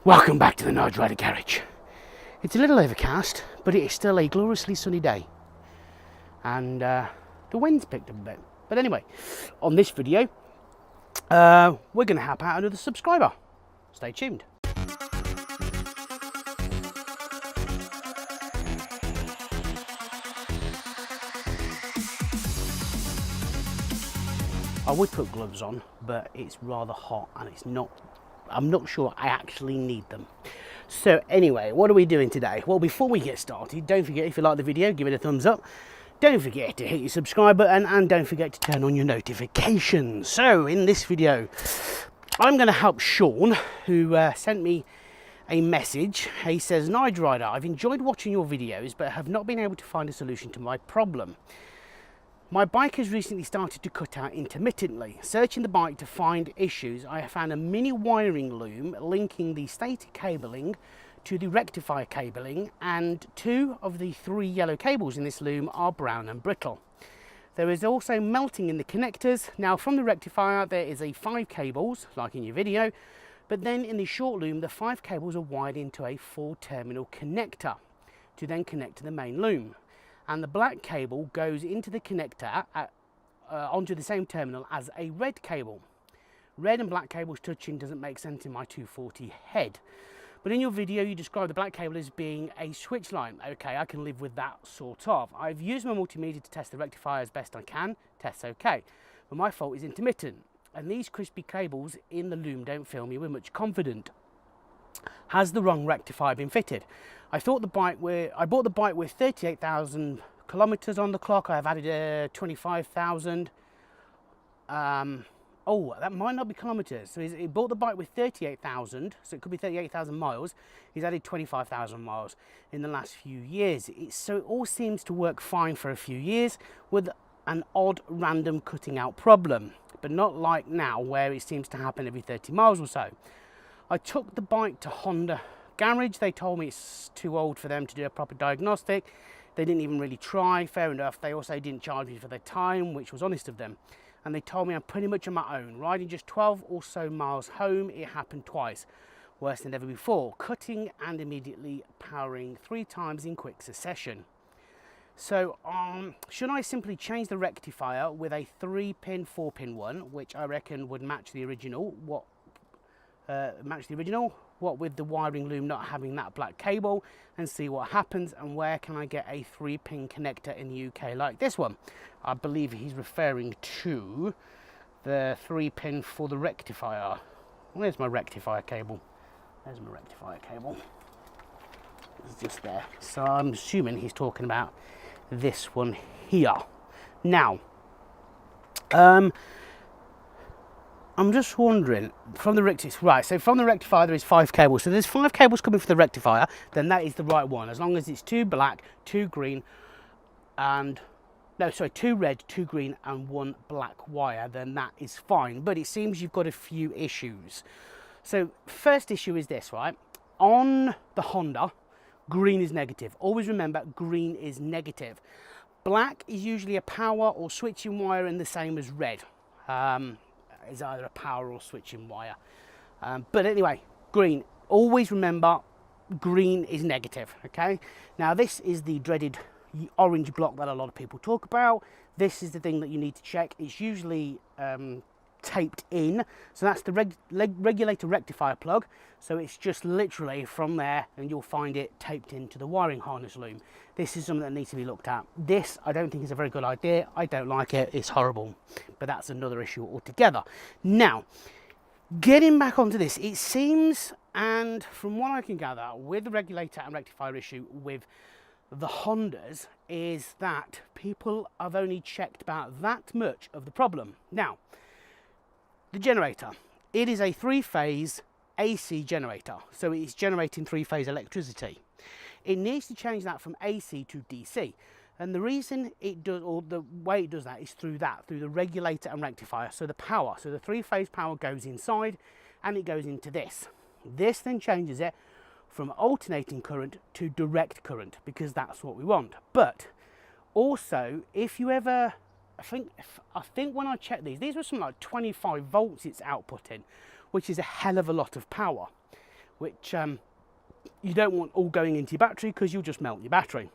Welcome back to the Nige-Rider garage. It's a little overcast, but it is still a gloriously sunny day. And the wind's picked up a bit. But anyway, on this video, we're going to help out another subscriber. Stay tuned. I would put gloves on, but it's rather hot and I'm not sure I actually need them. So anyway, what are we doing today? Well, before we get started, don't forget, if you like the video, give it a thumbs up. Don't forget to hit your subscribe button and don't forget to turn on your notifications. So in this video, I'm going to help Sean, who sent me a message. He says, Nige-Rider, I've enjoyed watching your videos, but have not been able to find a solution to my problem. My bike has recently started to cut out intermittently. Searching the bike to find issues, I have found a mini wiring loom linking the stator cabling to the rectifier cabling, and 2 of the 3 yellow cables in this loom are brown and brittle. There is also melting in the connectors. Now from the rectifier there is a 5 cables, like in your video, but then in the short loom the 5 cables are wired into a 4-terminal connector to then connect to the main loom. And the black cable goes into the connector onto the same terminal as a red cable. Red and black cables touching doesn't make sense in my 240 head. But in your video you describe the black cable as being a switch line. Okay, I can live with that sort of. I've used my multimeter to test the rectifier as best I can. Tests okay. But my fault is intermittent. And these crispy cables in the loom don't fill me with much confidence. Has the wrong rectifier been fitted? I bought the bike with 38,000 kilometers on the clock. I have added 25,000. Oh, that might not be kilometers. So he bought the bike with 38,000, so it could be 38,000 miles. He's added 25,000 miles in the last few years. So it all seems to work fine for a few years with an odd random cutting out problem, but not like now where it seems to happen every 30 miles or so. I took the bike to Honda garage. They told me it's too old for them to do a proper diagnostic. They didn't even really try. Fair enough. They also didn't charge me for their time, which was honest of them. And they told me I'm pretty much on my own. Riding just 12 or so miles home, it happened twice. Worse than ever before. Cutting and immediately powering 3 times in quick succession. So should I simply change the rectifier with a 3-pin, 4-pin one, which I reckon would match the original? What with the wiring loom not having that black cable, and see what happens? And where can I get a 3-pin connector in the UK like this one? I believe he's referring to the 3-pin for the rectifier. Where's my rectifier cable? There's my rectifier cable. It's just there. So I'm assuming he's talking about this one here. Now I'm just wondering, from the rectifier, right, so from the rectifier there is 5 cables. So there's 5 cables coming for the rectifier, then that is the right one. As long as it's 2 black, 2 green, and, no, sorry, 2 red, 2 green, and 1 black wire, then that is fine. But it seems you've got a few issues. So first issue is this, right? On the Honda, green is negative. Always remember, green is negative. Black is usually a power or switching wire, and the same as red. Is either a power or switching wire. But anyway, green. Always remember, green is negative, okay? Now this is the dreaded orange block that a lot of people talk about. This is the thing that you need to check. It's usually taped in. So that's the regulator rectifier plug. So it's just literally from there, and you'll find it taped into the wiring harness loom. This is something that needs to be looked at. This, I don't think is a very good idea. I don't like it. It's horrible. But that's another issue altogether. Now, getting back onto this, it seems, and from what I can gather, with the regulator and rectifier issue with the Hondas, is that people have only checked about that much of the problem. Now, the generator, it is a 3-phase AC generator, so it's generating 3-phase electricity. It needs to change that from AC to DC, and the reason it does, or the way it does that, is through the regulator and rectifier. So the power, so the 3-phase power goes inside and it goes into this. This then changes it from alternating current to direct current, because that's what we want. But also, if you ever, I think when I checked these were something like 25 volts it's outputting, which is a hell of a lot of power. which you don't want all going into your battery because you'll just melt your battery.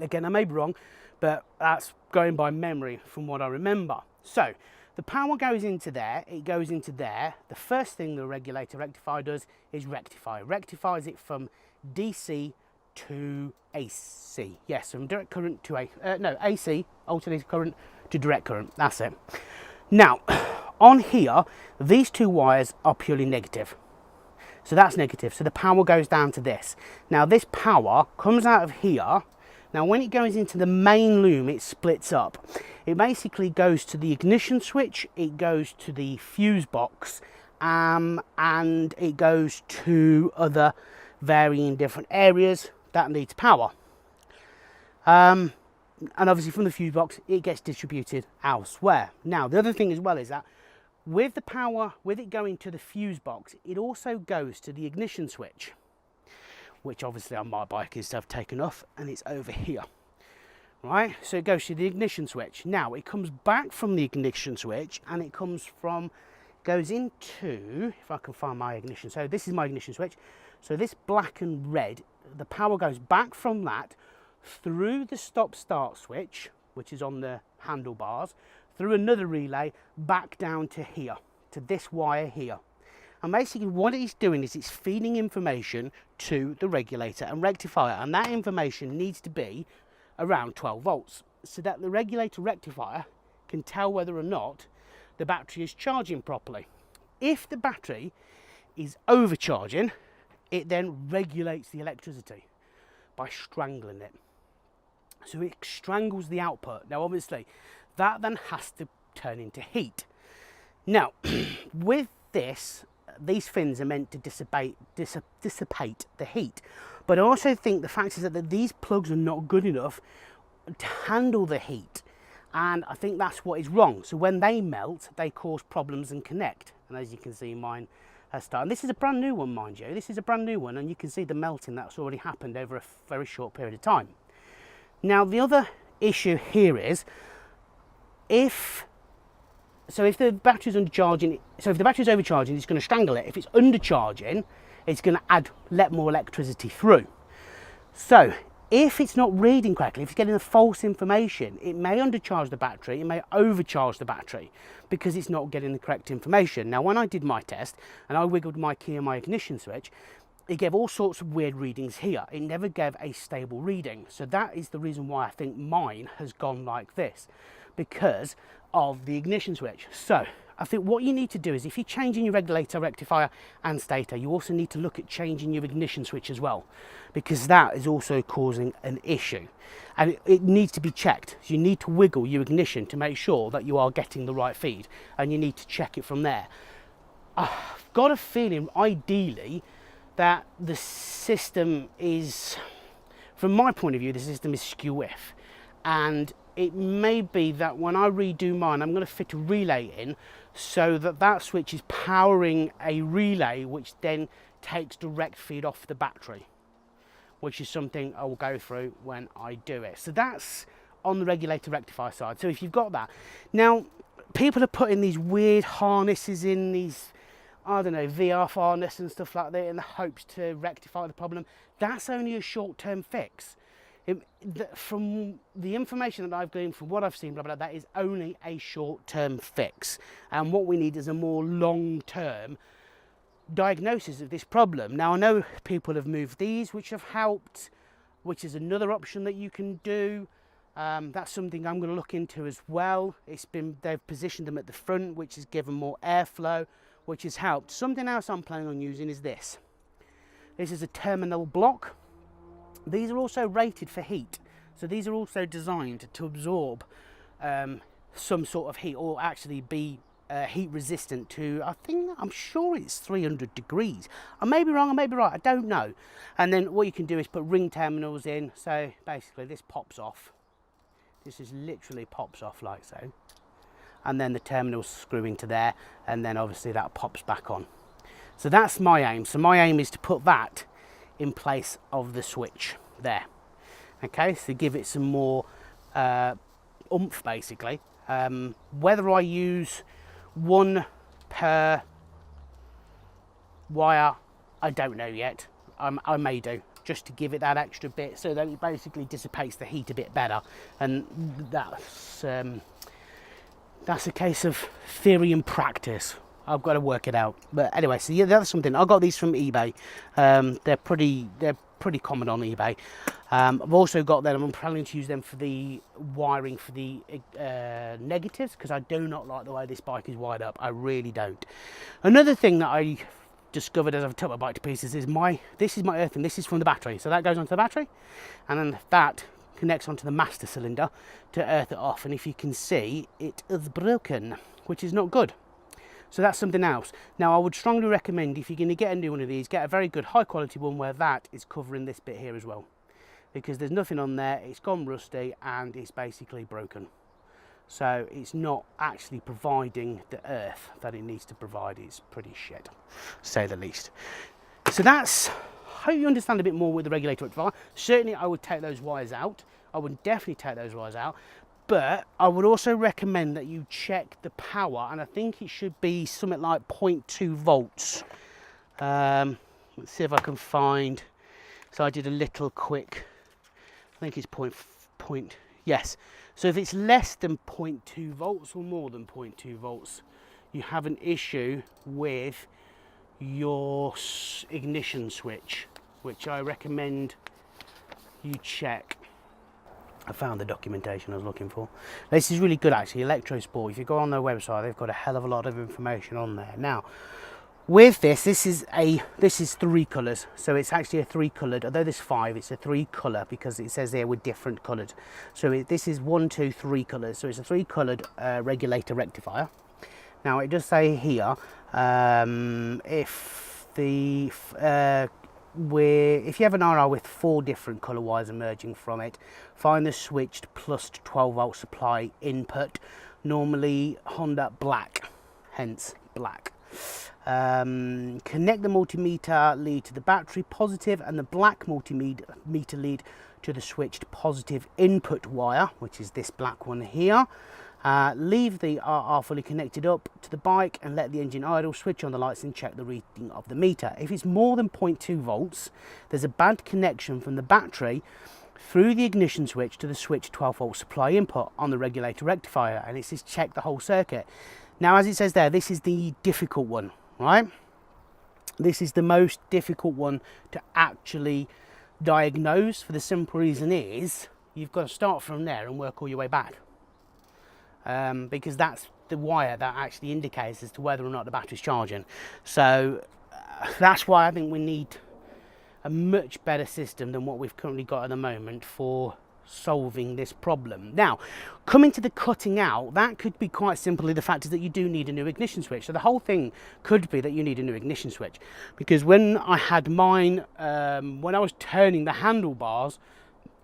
Again, I may be wrong, but that's going by memory from what I remember. So the power goes into there, it goes into there. The first thing the regulator rectifier does is rectify. Rectifies it from DC to AC. Yes, from direct current to AC, alternating current to direct current. That's it. Now, on here, these two wires are purely negative. So that's negative. So the power goes down to this. Now this power comes out of here. Now when it goes into the main loom, it splits up. It basically goes to the ignition switch, it goes to the fuse box, and it goes to other varying different areas that needs power. And obviously from the fuse box, it gets distributed elsewhere. Now the other thing as well is that with the power, with it going to the fuse box, it also goes to the ignition switch, which obviously on my bike is I've taken off, and it's over here, right? So it goes to the ignition switch. Now it comes back from the ignition switch, and it goes into, if I can find my ignition, so this is my ignition switch. So this black and red, the power goes back from that through the stop-start switch, which is on the handlebars, through another relay, back down to here, to this wire here. And basically what it's doing is it's feeding information to the regulator and rectifier, and that information needs to be around 12 volts so that the regulator rectifier can tell whether or not the battery is charging properly. If the battery is overcharging, it then regulates the electricity by strangling it. So it strangles the output. Now obviously that then has to turn into heat. Now with this, these fins are meant to dissipate the heat, but I also think the fact is that these plugs are not good enough to handle the heat, and I think that's what is wrong. So when they melt, they cause problems and connect, and as you can see, mine has started. And this is a brand new one, mind you. This is a brand new one, and you can see the melting that's already happened over a very short period of time. Now the other issue here is if the battery's undercharging, so if the battery's overcharging, it's going to strangle it. If it's undercharging, it's going to let more electricity through. So if it's not reading correctly, if it's getting the false information, it may undercharge the battery, it may overcharge the battery because it's not getting the correct information. Now when I did my test and I wiggled my key and my ignition switch, it gave all sorts of weird readings here. It never gave a stable reading. So that is the reason why I think mine has gone like this, because of the ignition switch. So I think what you need to do is, if you're changing your regulator, rectifier and stator, you also need to look at changing your ignition switch as well, because that is also causing an issue and it needs to be checked. So you need to wiggle your ignition to make sure that you are getting the right feed, and you need to check it from there. I've got a feeling ideally that the system is, from my point of view, the system is skew-if, and it may be that when I redo mine, I'm going to fit a relay in so that that switch is powering a relay which then takes direct feed off the battery, which is something I will go through when I do it. So that's on the regulator rectifier side. So if you've got that. Now, people are putting these weird harnesses in, these, I don't know, VFR harness and stuff like that in the hopes to rectify the problem. That's only a short-term fix. From the information that I've gleaned, from what I've seen, blah, blah, blah, that is only a short-term fix. And what we need is a more long-term diagnosis of this problem. Now, I know people have moved these, which have helped, which is another option that you can do. That's something I'm going to look into as well. They've positioned them at the front, which has given more airflow, which has helped. Something else I'm planning on using is this. This is a terminal block. These are also rated for heat, so these are also designed to absorb some sort of heat, or actually be heat resistant to, I'm sure it's 300 degrees. I may be wrong, I may be right, I don't know. And then what you can do is put ring terminals in, so basically this pops off. This is literally pops off like so. And then the terminals screw into there, and then obviously that pops back on. So that's my aim. So my aim is to put that in place of the switch there. Okay, so give it some more oomph basically. Whether I use one per wire I don't know yet. I may do, just to give it that extra bit so that it basically dissipates the heat a bit better. And that's a case of theory and practice. I've got to work it out. But anyway, so yeah, that's something. I got these from eBay. They're pretty common on eBay. I've also got them. I'm planning to use them for the wiring for the negatives, because I do not like the way this bike is wired up. I really don't. Another thing that I discovered as I've took my bike to pieces is this is my earthing. This is from the battery, so that goes onto the battery, and then that connects onto the master cylinder to earth it off. And if you can see, it is broken, which is not good. So that's something else. Now, I would strongly recommend, if you're going to get a new one of these, get a very good high quality one where that is covering this bit here as well, because there's nothing on there. It's gone rusty and it's basically broken, so it's not actually providing the earth that it needs to provide. It's pretty shit, to say the least. So that's, I hope you understand a bit more with the regulator rectifier. Certainly I would take those wires out. I would definitely take those wires out. But I would also recommend that you check the power, and I think it should be something like 0.2 volts. Let's see if I can find. So I did a little quick, I think it's yes. So if it's less than 0.2 volts or more than 0.2 volts, you have an issue with your ignition switch, which I recommend you check. I found the documentation I was looking for. This is really good actually, Electrosport. If you go on their website, they've got a hell of a lot of information on there. Now, with this is 3 colours, so it's actually a 3 coloured, although there's 5, it's a 3 colour because it says there with different coloured. So this is 1, 2, 3 colours, so it's a 3 coloured regulator rectifier. Now it does say here, if you have an RR with 4 different colour wires emerging from it, find the switched plus 12 volt supply input, normally Honda black, hence black. Connect the multimeter lead to the battery positive and the black multimeter lead to the switched positive input wire, which is this black one here. Leave the RR fully connected up to the bike and let the engine idle, switch on the lights and check the reading of the meter. If it's more than 0.2 volts, there's a bad connection from the battery through the ignition switch to the switch 12 volt supply input on the regulator rectifier, and it says check the whole circuit. Now, as it says there, this is the difficult one, right? This is the most difficult one to actually diagnose, for the simple reason is you've got to start from there and work all your way back. Because that's the wire that actually indicates as to whether or not the battery's charging. So that's why I think we need a much better system than what we've currently got at the moment for solving this problem. Now, coming to the cutting out, that could be quite simply the fact is that you do need a new ignition switch. So the whole thing could be that you need a new ignition switch, because when I had mine, when I was turning the handlebars,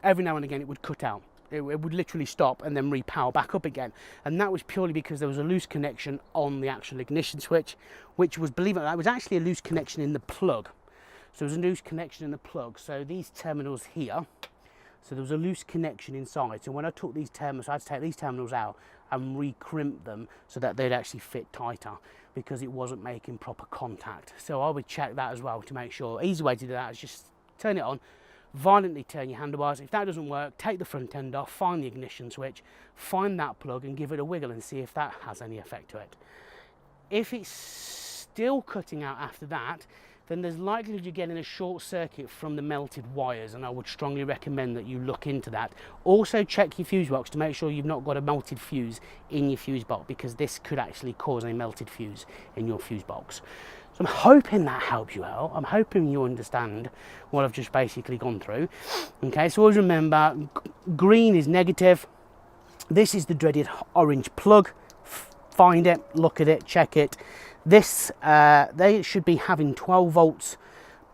every now and again it would cut out. It would literally stop and then repower back up again, and that was purely because there was a loose connection on the actual ignition switch, which was, believe it or not, was actually a loose connection in the plug. So there was a loose connection in the plug, so these terminals here, so there was a loose connection inside. So when I took these terminals, I had to take these terminals out and re-crimp them so that they'd actually fit tighter, because it wasn't making proper contact. So I would check that as well to make sure. Easy way to do that is just turn it on, violently turn your handlebars. If that doesn't work, take the front end off, find the ignition switch, find that plug and give it a wiggle and see if that has any effect to it. If it's still cutting out after that, then there's likely you're getting a short circuit from the melted wires, and I would strongly recommend that you look into that. Also check your fuse box to make sure you've not got a melted fuse in your fuse box, because this could actually cause a melted fuse in your fuse box. So I'm hoping that helps you out. I'm hoping you understand what I've just basically gone through. Okay, so always remember, green is negative. This is the dreaded orange plug. Find it, look at it, check it. This, they should be having 12 volts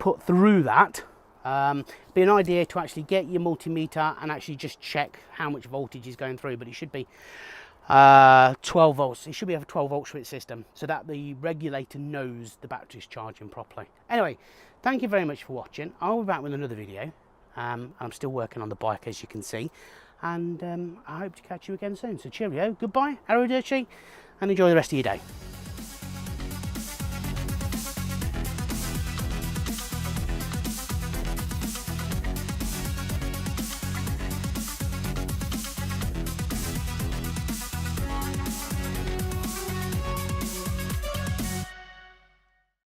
put through that. Be an idea to actually get your multimeter and actually just check how much voltage is going through, but it should be 12 volts. It should be a 12 volt switch system so that the regulator knows the battery's charging properly. Anyway, thank you very much for watching. I'll be back with another video. I'm still working on the bike, as you can see, and I hope to catch you again soon. So cheerio, goodbye, arrivederci, and enjoy the rest of your day.